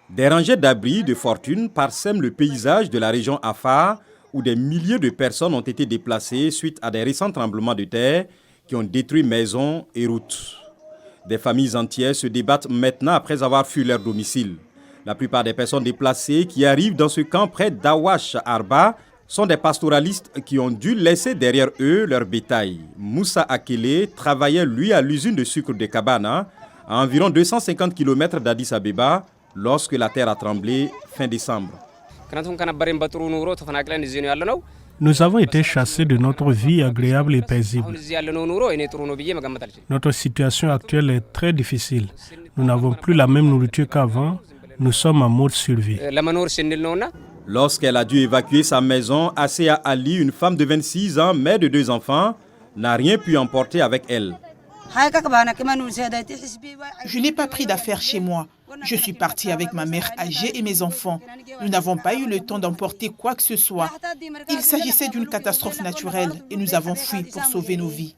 Des rangées d'abris de fortune parsèment le paysage de la région Afar, où des milliers de personnes ont été déplacées suite à des récents tremblements de terre qui ont détruit maisons et routes. Des familles entières se débattent maintenant après avoir fui leur domicile. La plupart des personnes déplacées qui arrivent dans ce camp près d'Awash Arba sont des pastoralistes qui ont dû laisser derrière eux leur bétail. Moussa Akele travaillait lui à l'usine de sucre de Kabana, à environ 250 km d'Addis Abeba, lorsque la terre a tremblé fin décembre. Nous avons été chassés de notre vie agréable et paisible. Notre situation actuelle est très difficile. Nous n'avons plus la même nourriture qu'avant. Nous sommes en mode survie. Lorsqu'elle a dû évacuer sa maison, Asea Ali, une femme de 26 ans, mère de 2 enfants, n'a rien pu emporter avec elle. Je n'ai pas pris d'affaires chez moi. Je suis partie avec ma mère âgée et mes enfants. Nous n'avons pas eu le temps d'emporter quoi que ce soit. Il s'agissait d'une catastrophe naturelle et nous avons fui pour sauver nos vies.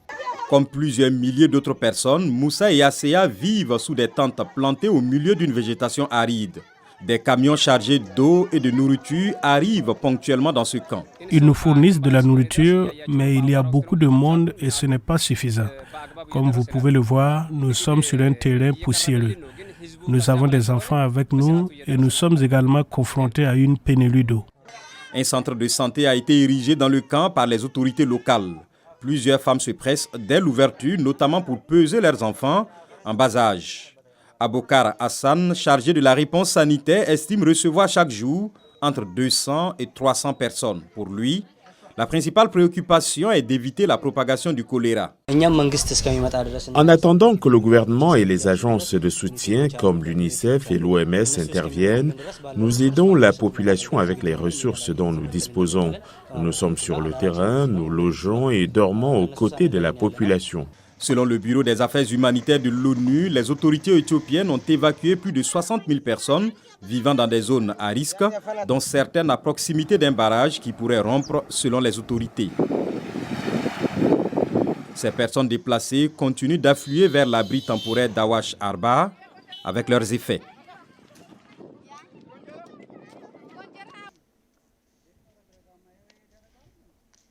Comme plusieurs milliers d'autres personnes, Moussa et Asea vivent sous des tentes plantées au milieu d'une végétation aride. Des camions chargés d'eau et de nourriture arrivent ponctuellement dans ce camp. Ils nous fournissent de la nourriture, mais il y a beaucoup de monde et ce n'est pas suffisant. Comme vous pouvez le voir, nous sommes sur un terrain poussiéreux. Nous avons des enfants avec nous et nous sommes également confrontés à une pénurie d'eau. Un centre de santé a été érigé dans le camp par les autorités locales. Plusieurs femmes se pressent dès l'ouverture, notamment pour peser leurs enfants en bas âge. Abokar Hassan, chargé de la réponse sanitaire, estime recevoir chaque jour entre 200 et 300 personnes. Pour lui, la principale préoccupation est d'éviter la propagation du choléra. En attendant que le gouvernement et les agences de soutien comme l'UNICEF et l'OMS interviennent, nous aidons la population avec les ressources dont nous disposons. Nous sommes sur le terrain, nous logeons et dormons aux côtés de la population. Selon le Bureau des affaires humanitaires de l'ONU, les autorités éthiopiennes ont évacué plus de 60 000 personnes vivant dans des zones à risque, dont certaines à proximité d'un barrage qui pourrait rompre selon les autorités. Ces personnes déplacées continuent d'affluer vers l'abri temporaire d'Awash Arba avec leurs effets.